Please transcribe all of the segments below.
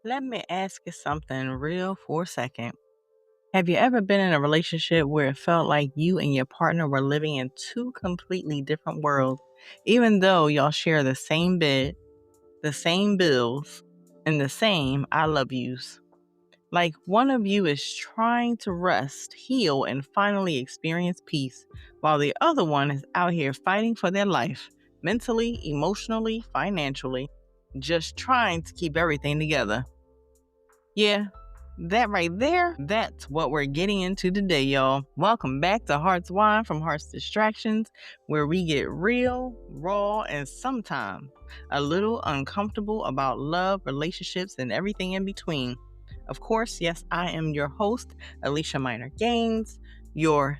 Let me ask you something real for a second. Have you ever been in a relationship where it felt like you and your partner were living in two completely different worlds, even though y'all share the same bed, the same bills, and the same I love yous? Like one of you is trying to rest, heal, and finally experience peace, while the other one is out here fighting for their life, mentally, emotionally, financially, just trying to keep everything together. Yeah, that right there, that's what we're getting into today, y'all. Welcome back to Hearts Wine from Hearts Distractions, where we get real, raw, and sometimes a little uncomfortable about love, relationships, and everything in between. Of course, yes, I am your host, Alicia Minor Gaines, your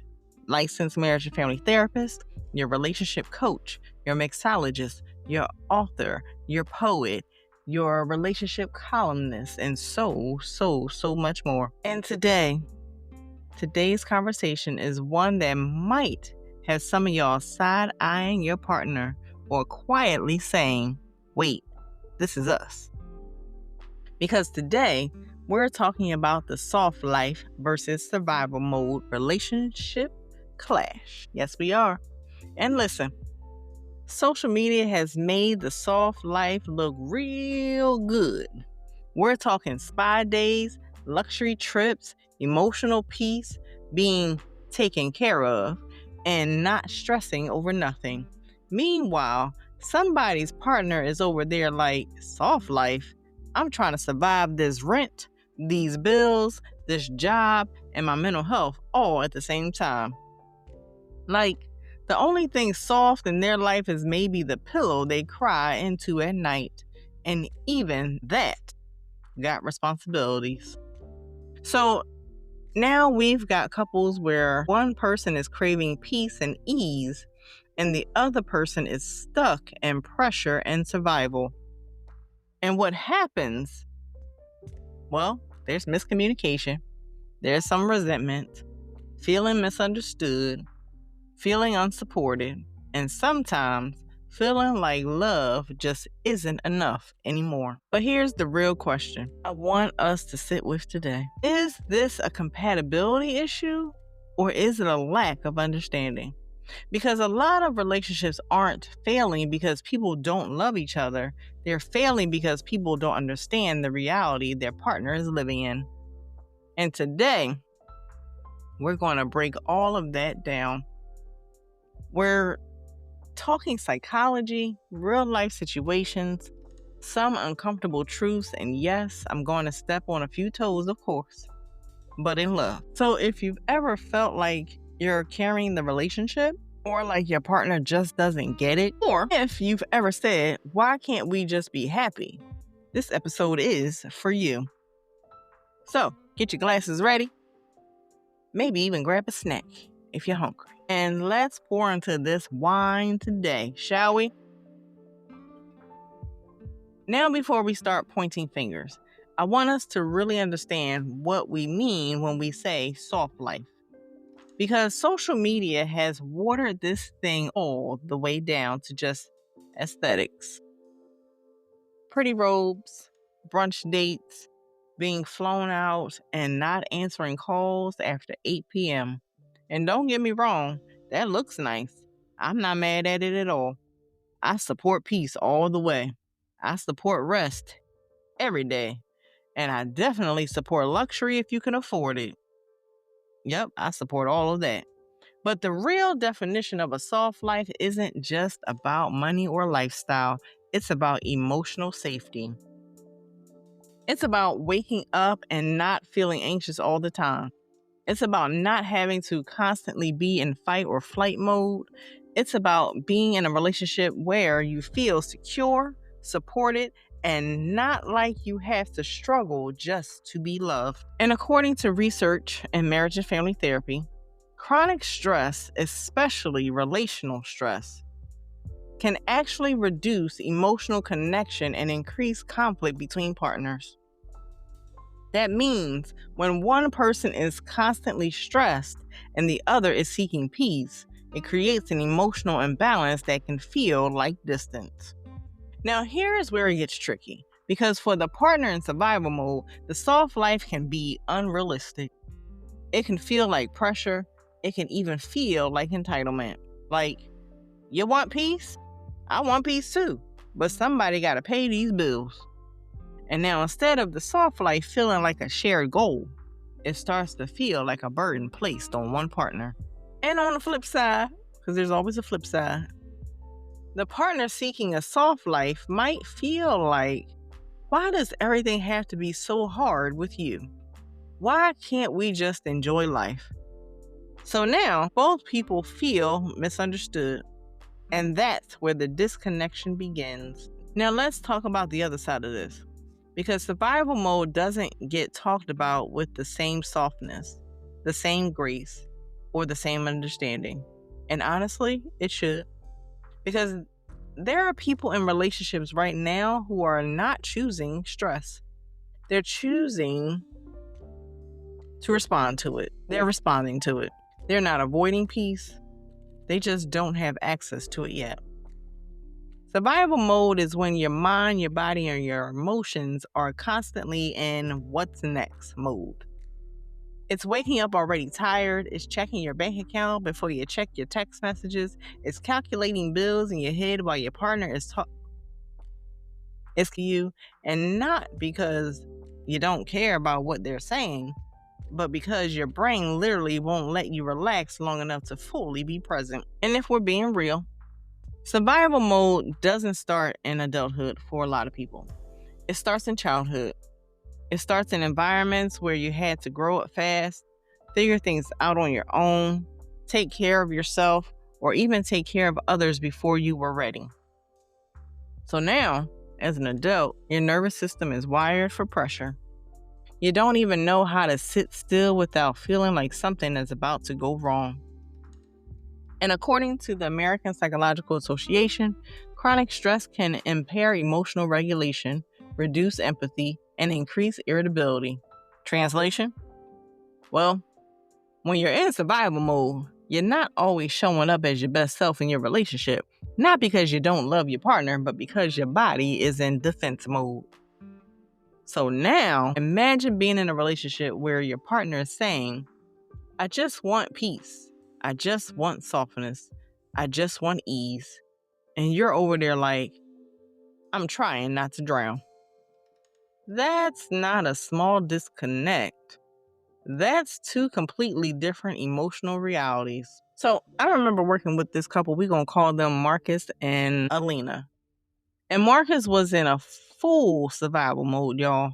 licensed marriage and family therapist, your relationship coach, your mixologist, your author, your poet, your relationship columnist, and so much more. And today's conversation is one that might have some of y'all side-eyeing your partner or quietly saying, wait, this is us. Because today, we're talking about the soft life versus survival mode relationship clash. Yes, we are. And listen, social media has made the soft life look real good. We're talking spa days, luxury trips, emotional peace, being taken care of, and not stressing over nothing. Meanwhile, somebody's partner is over there like, soft life? I'm trying to survive this rent, these bills, this job, and my mental health all at the same time. Like, the only thing soft in their life is maybe the pillow they cry into at night. And even that got responsibilities. So now we've got couples where one person is craving peace and ease, and the other person is stuck in pressure and survival. And what happens? Well, there's miscommunication, there's some resentment, feeling misunderstood, feeling unsupported, and sometimes feeling like love just isn't enough anymore. But here's the real question I want us to sit with today. Is this a compatibility issue, or is it a lack of understanding? Because a lot of relationships aren't failing because people don't love each other. They're failing because people don't understand the reality their partner is living in. And today, we're going to break all of that down. We're talking psychology, real life situations, some uncomfortable truths, and yes, I'm going to step on a few toes, of course, but in love. So if you've ever felt like you're carrying the relationship, or like your partner just doesn't get it, or if you've ever said, why can't we just be happy? This episode is for you. So get your glasses ready, maybe even grab a snack if you're hungry. And let's pour into this wine today, shall we? Now, before we start pointing fingers, I want us to really understand what we mean when we say soft life. Because social media has watered this thing all the way down to just aesthetics. Pretty robes, brunch dates, being flown out, and not answering calls after 8 p.m. And don't get me wrong, that looks nice. I'm not mad at it at all. I support peace all the way. I support rest every day. And I definitely support luxury if you can afford it. Yep, I support all of that. But the real definition of a soft life isn't just about money or lifestyle. It's about emotional safety. It's about waking up and not feeling anxious all the time. It's about not having to constantly be in fight or flight mode. It's about being in a relationship where you feel secure, supported, and not like you have to struggle just to be loved. And according to research in marriage and family therapy, chronic stress, especially relational stress, can actually reduce emotional connection and increase conflict between partners. That means when one person is constantly stressed and the other is seeking peace, it creates an emotional imbalance that can feel like distance. Now, here is where it gets tricky, Because for the partner in survival mode, the soft life can be unrealistic. It can feel like pressure. It can even feel like entitlement. Like, you want peace? I want peace too. But somebody got to pay these bills. And now instead of the soft life feeling like a shared goal, it starts to feel like a burden placed on one partner. And on the flip side, because there's always a flip side, the partner seeking a soft life might feel like, why does everything have to be so hard with you? Why can't we just enjoy life? So now both people feel misunderstood, and that's where the disconnection begins. Now let's talk about the other side of this, because survival mode doesn't get talked about with the same softness, the same grace, or the same understanding. And honestly, it should. Because there are people in relationships right now who are not choosing stress. They're choosing to respond to it. They're responding to it. They're not avoiding peace. They just don't have access to it yet. Survival mode is when your mind, your body, and your emotions are constantly in what's next mode. It's waking up already tired. It's checking your bank account before you check your text messages. It's calculating bills in your head while your partner is talking you, and not because you don't care about what they're saying, but because your brain literally won't let you relax long enough to fully be present. And if we're being real, survival mode doesn't start in adulthood for a lot of people. It starts in childhood. It starts in environments where you had to grow up fast, figure things out on your own, take care of yourself, or even take care of others before you were ready. So now, as an adult, your nervous system is wired for pressure. You don't even know how to sit still without feeling like something is about to go wrong. And according to the American Psychological Association, chronic stress can impair emotional regulation, reduce empathy, and increase irritability. Translation? Well, when you're in survival mode, you're not always showing up as your best self in your relationship. Not because you don't love your partner, but because your body is in defense mode. So now, imagine being in a relationship where your partner is saying, I just want peace. I just want softness. I just want ease. And you're over there like, I'm trying not to drown. That's not a small disconnect. That's two completely different emotional realities. So I remember working with this couple. We're going to call them Marcus and Alina. And Marcus was in a full survival mode, y'all.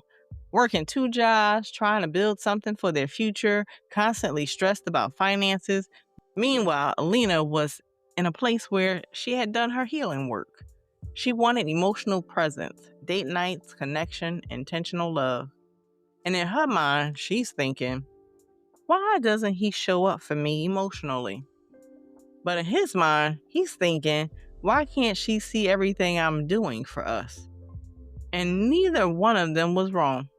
Working 2 jobs, trying to build something for their future, constantly stressed about finances. Meanwhile, Alina was in a place where she had done her healing work. She wanted emotional presence, date nights, connection, intentional love. And in her mind, she's thinking, why doesn't he show up for me emotionally? But in his mind, he's thinking, why can't she see everything I'm doing for us? And neither one of them was wrong.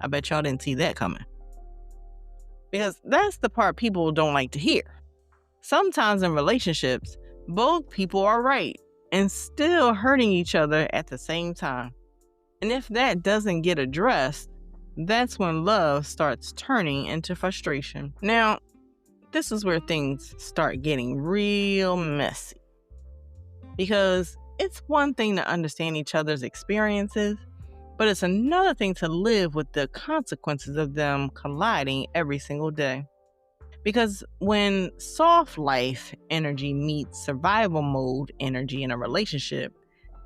I bet y'all didn't see that coming. Because that's the part people don't like to hear. Sometimes in relationships, both people are right and still hurting each other at the same time. And if that doesn't get addressed, that's when love starts turning into frustration. Now, this is where things start getting real messy. Because it's one thing to understand each other's experiences, but it's another thing to live with the consequences of them colliding every single day. Because when soft life energy meets survival mode energy in a relationship,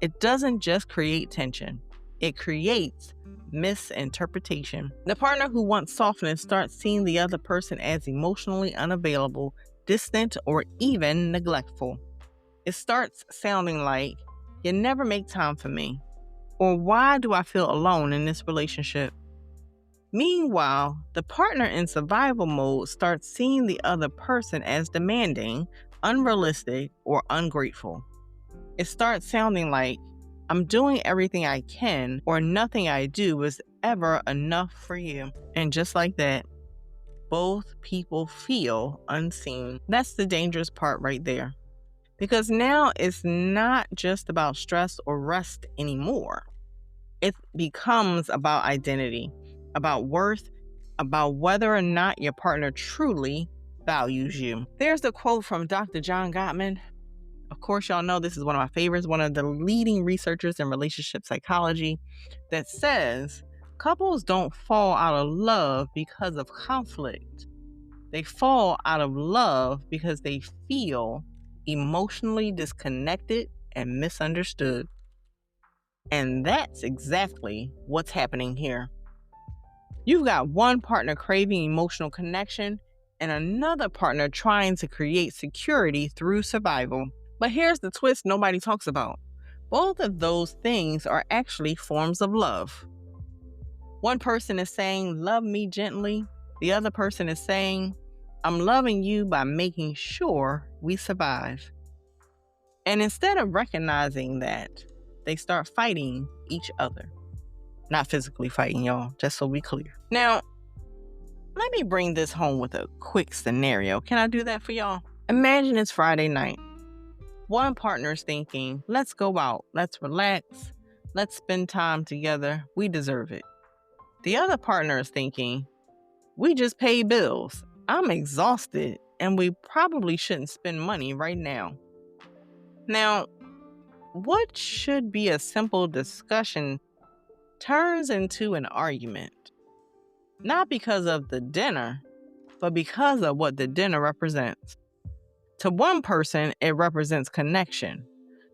it doesn't just create tension. It creates misinterpretation. The partner who wants softness starts seeing the other person as emotionally unavailable, distant, or even neglectful. It starts sounding like, you never make time for me, or why do I feel alone in this relationship? Meanwhile, the partner in survival mode starts seeing the other person as demanding, unrealistic, or ungrateful. It starts sounding like, I'm doing everything I can, or nothing I do is ever enough for you. And just like that, both people feel unseen. That's the dangerous part right there. Because now it's not just about stress or rest anymore. It becomes about identity, about worth, about whether or not your partner truly values you. There's the quote from Dr. John Gottman. Of course, y'all know this is one of my favorites, one of the leading researchers in relationship psychology, that says couples don't fall out of love because of conflict. They fall out of love because they feel emotionally disconnected and misunderstood. And that's exactly what's happening here. You've got one partner craving emotional connection and another partner trying to create security through survival. But here's the twist nobody talks about. Both of those things are actually forms of love. One person is saying, "Love me gently." The other person is saying, "I'm loving you by making sure we survive." And instead of recognizing that, they start fighting each other. Not physically fighting, y'all, just so we clear. Now, let me bring this home with a quick scenario. Can I do that for y'all? Imagine it's Friday night. One partner's thinking, "Let's go out, let's relax, let's spend time together, we deserve it." The other partner is thinking, "We just paid bills, I'm exhausted, and we probably shouldn't spend money right now." Now, what should be a simple discussion turns into an argument. Not because of the dinner, but because of what the dinner represents. To one person, it represents connection.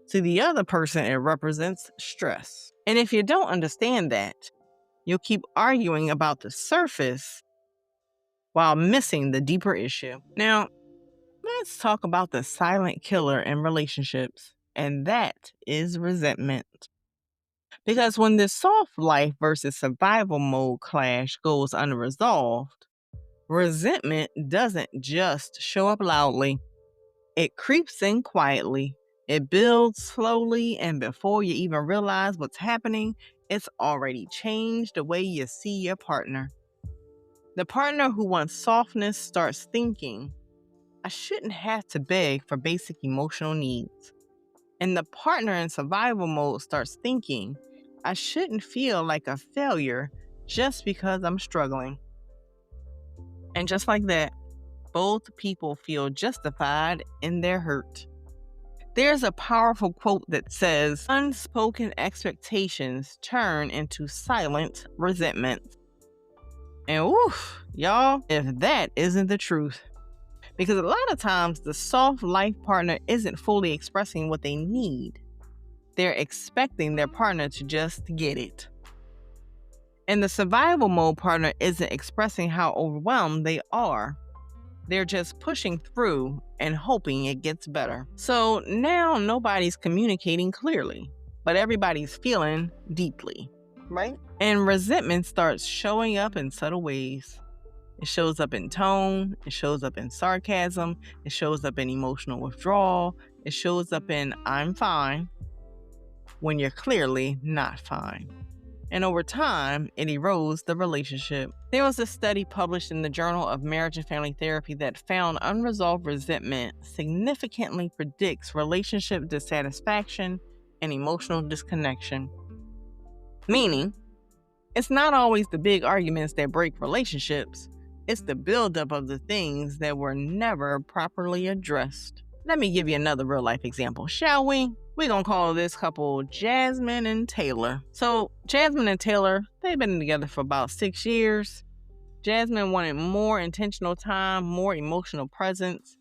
To the other person, it represents stress. And if you don't understand that, you'll keep arguing about the surface while missing the deeper issue. Now, let's talk about the silent killer in relationships, and that is resentment. Because when this soft life versus survival mode clash goes unresolved, resentment doesn't just show up loudly. It creeps in quietly. It builds slowly, and before you even realize what's happening, it's already changed the way you see your partner. The partner who wants softness starts thinking, "I shouldn't have to beg for basic emotional needs." And the partner in survival mode starts thinking, "I shouldn't feel like a failure just because I'm struggling." And just like that, both people feel justified in their hurt. There's a powerful quote that says, "Unspoken expectations turn into silent resentment." And woof, y'all, if that isn't the truth. Because a lot of times the soft life partner isn't fully expressing what they need. They're expecting their partner to just get it. And the survival mode partner isn't expressing how overwhelmed they are. They're just pushing through and hoping it gets better. So now nobody's communicating clearly, but everybody's feeling deeply, right? And resentment starts showing up in subtle ways. It shows up in tone, it shows up in sarcasm, it shows up in emotional withdrawal, it shows up in "I'm fine" when you're clearly not fine. And over time, it erodes the relationship. There was a study published in the Journal of Marriage and Family Therapy that found unresolved resentment significantly predicts relationship dissatisfaction and emotional disconnection. Meaning, it's not always the big arguments that break relationships, it's the buildup of the things that were never properly addressed. Let me give you another real life example, shall we? We're going to call this couple Jasmine and Taylor. So Jasmine and Taylor, they've been together for about 6 years. Jasmine wanted more intentional time, more emotional presence.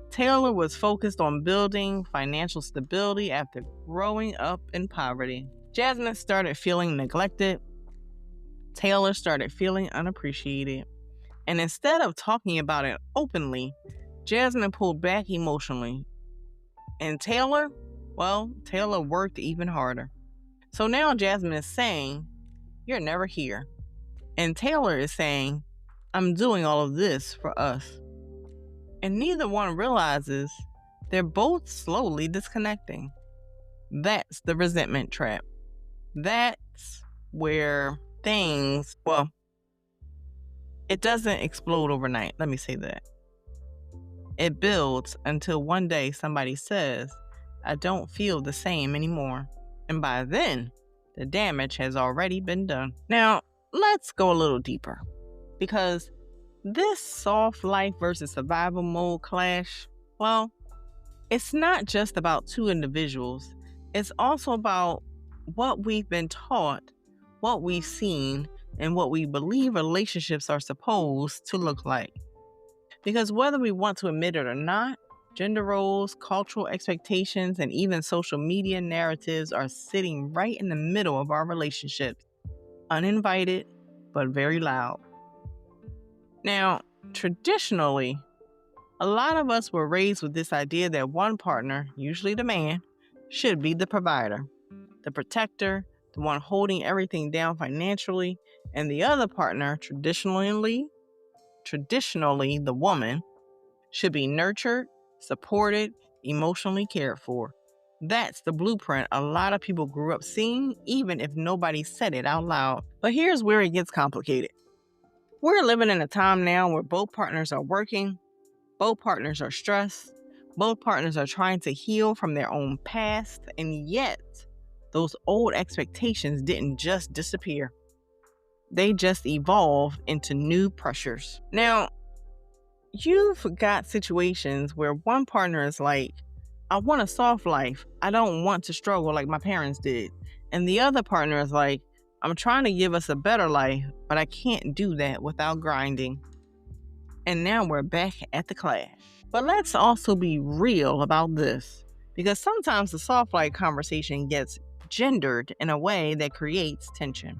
Taylor was focused on building financial stability after growing up in poverty. Jasmine started feeling neglected. Taylor started feeling unappreciated. And instead of talking about it openly, Jasmine pulled back emotionally. And Taylor worked even harder. So now Jasmine is saying, "You're never here." And Taylor is saying, "I'm doing all of this for us." And neither one realizes they're both slowly disconnecting. That's the resentment trap. That's where it doesn't explode overnight. Let me say that. It builds until one day somebody says, "I don't feel the same anymore." And by then, the damage has already been done. Now, let's go a little deeper because this soft life versus survival mode clash, well, it's not just about two individuals, it's also about what we've been taught, what we've seen, and what we believe relationships are supposed to look like. Because whether we want to admit it or not, gender roles, cultural expectations, and even social media narratives are sitting right in the middle of our relationships, uninvited, but very loud. Now, traditionally, a lot of us were raised with this idea that one partner, usually the man, should be the provider, the protector, the one holding everything down financially, and the other partner, traditionally the woman, should be nurtured, supported, emotionally cared for. That's the blueprint a lot of people grew up seeing, even if nobody said it out loud. But here's where it gets complicated. We're living in a time now where both partners are working, both partners are stressed, both partners are trying to heal from their own past, and yet those old expectations didn't just disappear. They just evolved into new pressures. Now, you've got situations where one partner is like, I want a soft life. I don't want to struggle like my parents did. And the other partner is like, I'm trying to give us a better life, but I can't do that without grinding. And now we're back at the clash. But let's also be real about this, because sometimes the soft life conversation gets gendered in a way that creates tension.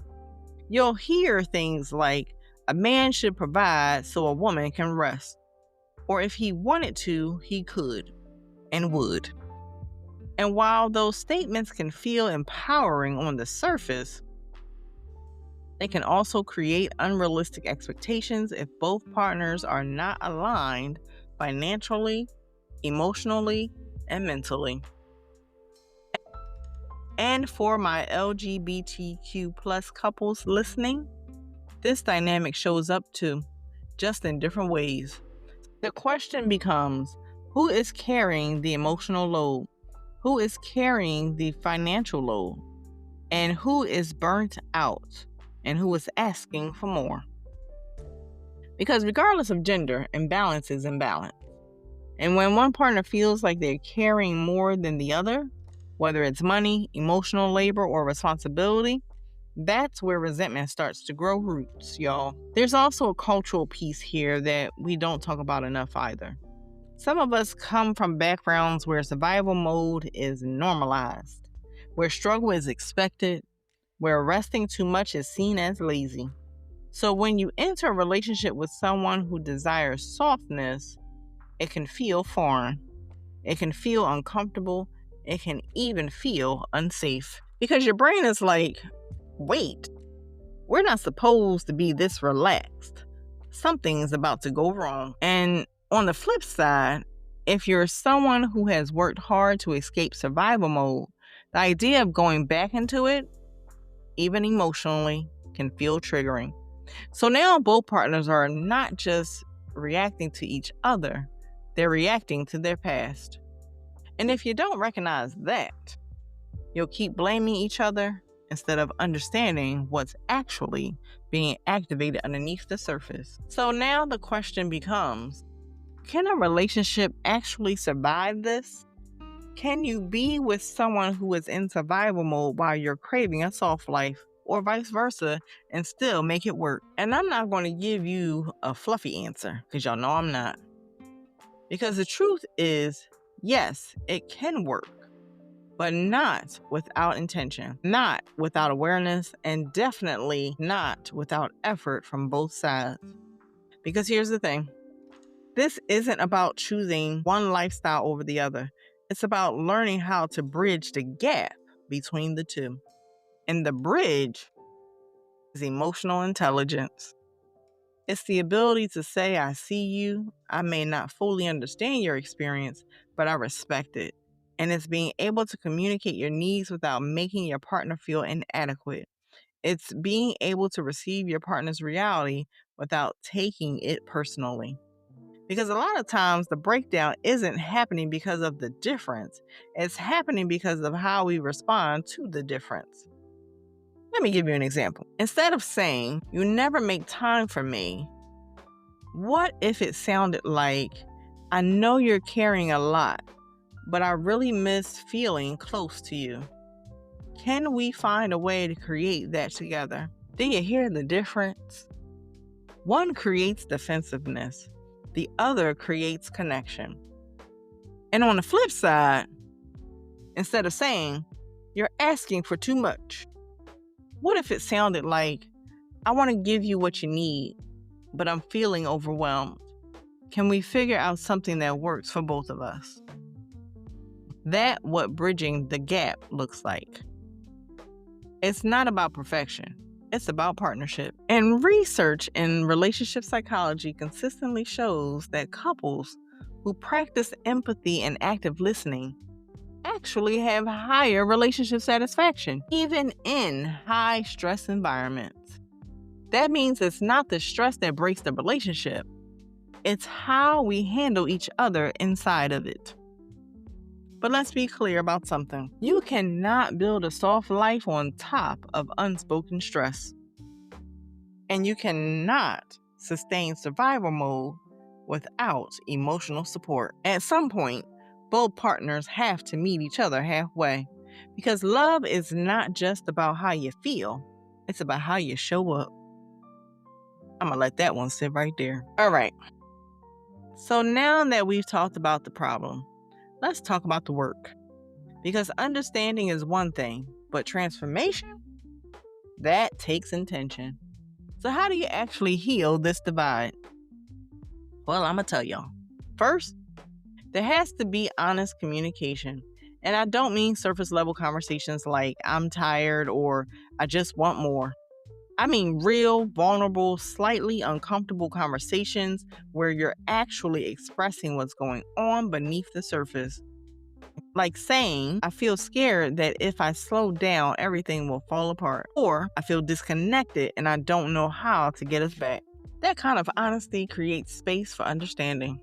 You'll hear things like, a man should provide so a woman can rest. Or if he wanted to, he could and would. And while those statements can feel empowering on the surface, they can also create unrealistic expectations if both partners are not aligned financially, emotionally, and mentally. And for my LGBTQ plus couples listening, this dynamic shows up too, just in different ways. The question becomes, who is carrying the emotional load? Who is carrying the financial load? And who is burnt out? And who is asking for more? Because regardless of gender, imbalance is imbalance. And when one partner feels like they're carrying more than the other, whether it's money, emotional labor, or responsibility, that's where resentment starts to grow roots, y'all. There's also a cultural piece here that we don't talk about enough either. Some of us come from backgrounds where survival mode is normalized, where struggle is expected, where resting too much is seen as lazy. So when you enter a relationship with someone who desires softness, it can feel foreign. It can feel uncomfortable. It can even feel unsafe. Because your brain is like, wait, we're not supposed to be this relaxed. Something's about to go wrong. And on the flip side, if you're someone who has worked hard to escape survival mode, the idea of going back into it, even emotionally, can feel triggering. So now both partners are not just reacting to each other, they're reacting to their past. And if you don't recognize that, you'll keep blaming each other instead of understanding what's actually being activated underneath the surface. So now the question becomes, can a relationship actually survive this? Can you be with someone who is in survival mode while you're craving a soft life, or vice versa, and still make it work? And I'm not going to give you a fluffy answer, because y'all know I'm not. Because the truth is, yes, it can work, but not without intention, not without awareness, and definitely not without effort from both sides. Because here's the thing, this isn't about choosing one lifestyle over the other. It's about learning how to bridge the gap between the two. And the bridge is emotional intelligence. It's the ability to say, I see you. I may not fully understand your experience, but I respect it. And it's being able to communicate your needs without making your partner feel inadequate. It's being able to receive your partner's reality without taking it personally. Because a lot of times the breakdown isn't happening because of the difference. It's happening because of how we respond to the difference. Let me give you an example. Instead of saying, "You never make time for me," what if it sounded like, "I know you're carrying a lot, but I really miss feeling close to you. Can we find a way to create that together?" Do you hear the difference? One creates defensiveness, the other creates connection. And on the flip side, instead of saying, "You're asking for too much," what if it sounded like, "I want to give you what you need, but I'm feeling overwhelmed. Can we figure out something that works for both of us?" That's what bridging the gap looks like. It's not about perfection. It's about partnership. And research in relationship psychology consistently shows that couples who practice empathy and active listening actually have higher relationship satisfaction, even in high stress environments. That means it's not the stress that breaks the relationship. It's how we handle each other inside of it. But let's be clear about something. You cannot build a soft life on top of unspoken stress. And you cannot sustain survival mode without emotional support. At some point, both partners have to meet each other halfway. Because love is not just about how you feel, it's about how you show up. I'm going to let that one sit right there. All right. So now that we've talked about the problem, let's talk about the work. Because understanding is one thing, but transformation, that takes intention. So how do you actually heal this divide? Well, I'm going to tell y'all. First, there has to be honest communication. And I don't mean surface level conversations like "I'm tired" or "I just want more." I mean real, vulnerable, slightly uncomfortable conversations where you're actually expressing what's going on beneath the surface. Like saying, "I feel scared that if I slow down, everything will fall apart." Or, "I feel disconnected and I don't know how to get us back." That kind of honesty creates space for understanding.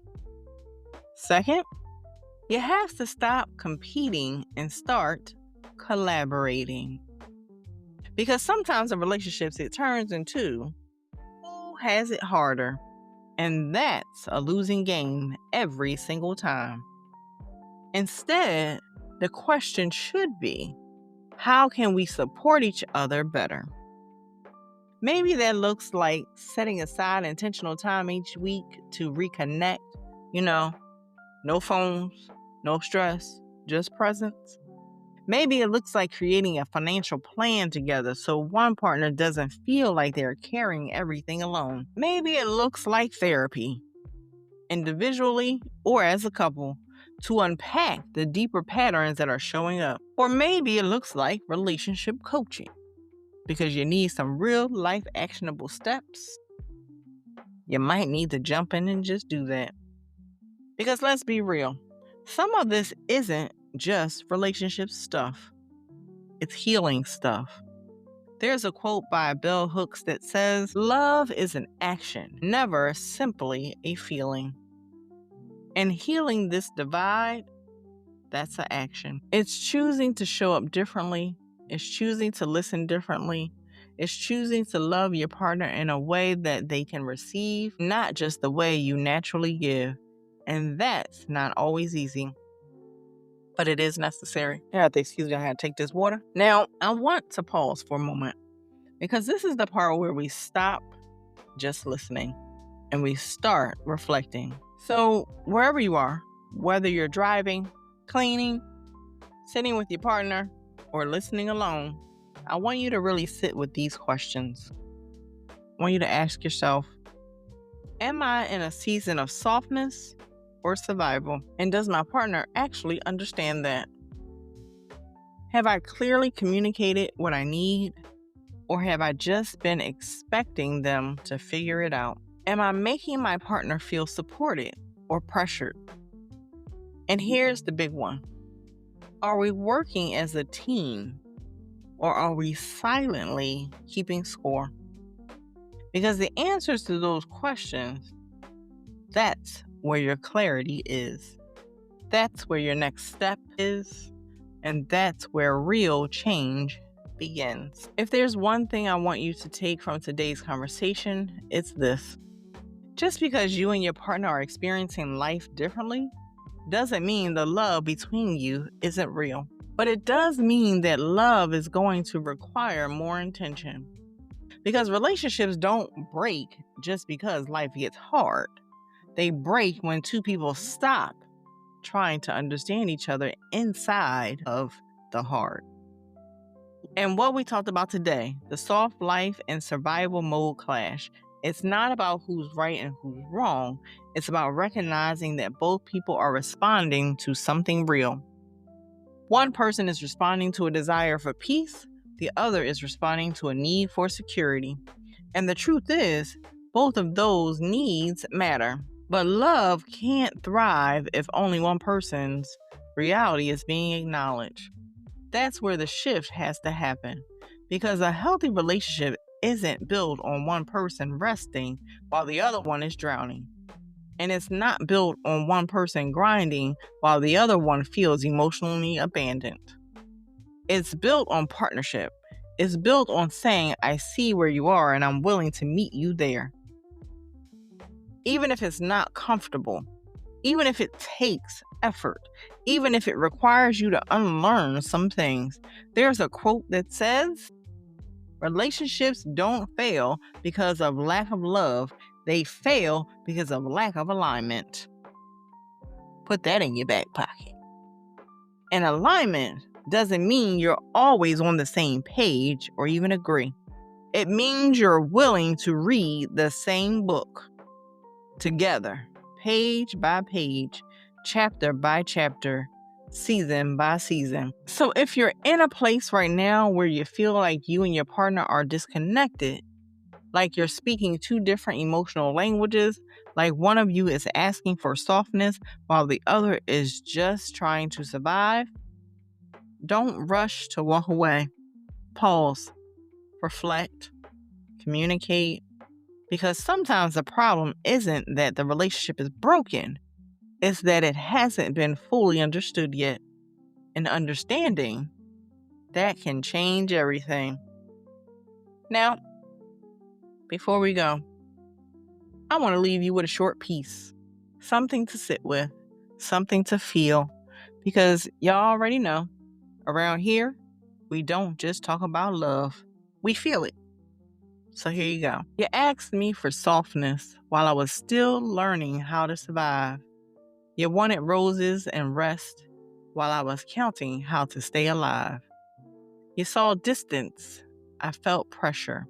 Second, you have to stop competing and start collaborating. Because sometimes in relationships, it turns into who has it harder. And that's a losing game every single time. Instead, the question should be, how can we support each other better? Maybe that looks like setting aside intentional time each week to reconnect. No phones, no stress, just presence. Maybe it looks like creating a financial plan together so one partner doesn't feel like they're carrying everything alone. Maybe it looks like therapy, individually or as a couple, to unpack the deeper patterns that are showing up. Or maybe it looks like relationship coaching, because you need some real life actionable steps. You might need to jump in and just do that. Because let's be real, some of this isn't just relationship stuff. It's healing stuff. There's a quote by Bell Hooks that says, "Love is an action, never simply a feeling." And healing this divide, that's an action. It's choosing to show up differently. It's choosing to listen differently. It's choosing to love your partner in a way that they can receive, not just the way you naturally give. And that's not always easy, but it is necessary. You have to excuse me, I had to take this water. Now, I want to pause for a moment because this is the part where we stop just listening and we start reflecting. So wherever you are, whether you're driving, cleaning, sitting with your partner, or listening alone, I want you to really sit with these questions. I want you to ask yourself, am I in a season of softness or survival? And does my partner actually understand that? Have I clearly communicated what I need? Or have I just been expecting them to figure it out? Am I making my partner feel supported or pressured? And here's the big one. Are we working as a team, or are we silently keeping score? Because the answers to those questions, that's where your clarity is. That's where your next step is. And that's where real change begins. If there's one thing I want you to take from today's conversation, it's this. Just because you and your partner are experiencing life differently doesn't mean the love between you isn't real. But it does mean that love is going to require more intention. Because relationships don't break just because life gets hard. They break when two people stop trying to understand each other inside of the hard. And what we talked about today, the soft life and survival mode clash, it's not about who's right and who's wrong. It's about recognizing that both people are responding to something real. One person is responding to a desire for peace. The other is responding to a need for security. And the truth is, both of those needs matter. But love can't thrive if only one person's reality is being acknowledged. That's where the shift has to happen. Because a healthy relationship isn't built on one person resting while the other one is drowning. And it's not built on one person grinding while the other one feels emotionally abandoned. It's built on partnership. It's built on saying, I see where you are and I'm willing to meet you there. Even if it's not comfortable, even if it takes effort, even if it requires you to unlearn some things. There's a quote that says, relationships don't fail because of lack of love. They fail because of lack of alignment. Put that in your back pocket. And alignment doesn't mean you're always on the same page or even agree. It means you're willing to read the same book together, page by page, chapter by chapter, season by season. So if you're in a place right now where you feel like you and your partner are disconnected, like you're speaking two different emotional languages, like one of you is asking for softness while the other is just trying to survive, don't rush to walk away. Pause, reflect, communicate, because sometimes the problem isn't that the relationship is broken, it's that it hasn't been fully understood yet. And understanding, that can change everything. Now, before we go, I want to leave you with a short piece, something to sit with, something to feel, because y'all already know, around here, we don't just talk about love, we feel it. So here you go. You asked me for softness while I was still learning how to survive. You wanted roses and rest while I was counting how to stay alive. You saw distance. I felt pressure.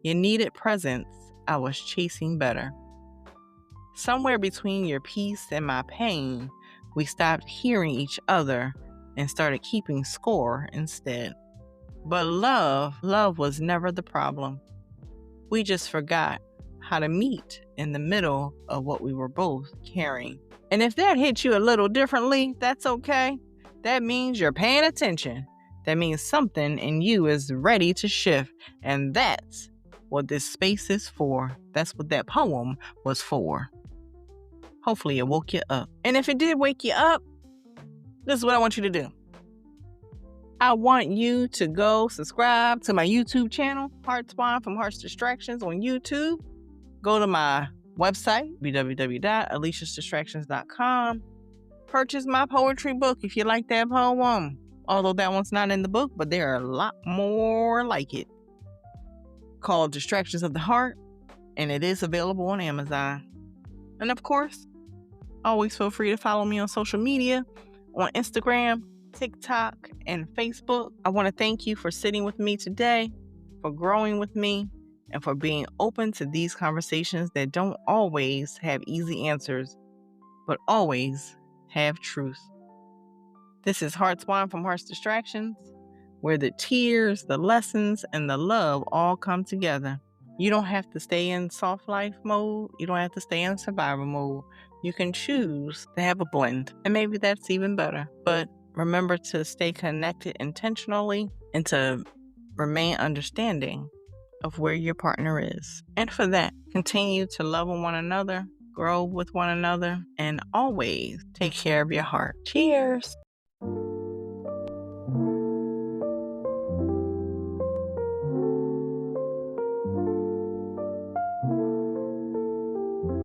You needed presence. I was chasing better. Somewhere between your peace and my pain, we stopped hearing each other and started keeping score instead. But love was never the problem. We just forgot how to meet in the middle of what we were both carrying. And if that hit you a little differently, that's okay. That means you're paying attention. That means something in you is ready to shift. And that's what this space is for. That's what that poem was for. Hopefully it woke you up. And if it did wake you up, this is what I want you to do. I want you to go subscribe to my YouTube channel, Heart Spawn from Heart's Distractions on YouTube. Go to my website, www.aliciasdistractions.com. Purchase my poetry book if you like that poem. Although that one's not in the book, but there are a lot more like it. Called Distractions of the Heart, and it is available on Amazon. And of course, always feel free to follow me on social media, on Instagram, TikTok, and Facebook. I want to thank you for sitting with me today, for growing with me, and for being open to these conversations that don't always have easy answers, but always have truth. This is Heart Spawn from Heart's Distractions, where the tears, the lessons, and the love all come together. You don't have to stay in soft life mode. You don't have to stay in survival mode. You can choose to have a blend, and maybe that's even better. But remember to stay connected intentionally and to remain understanding of where your partner is. And for that, continue to love one another, grow with one another, and always take care of your heart. Cheers.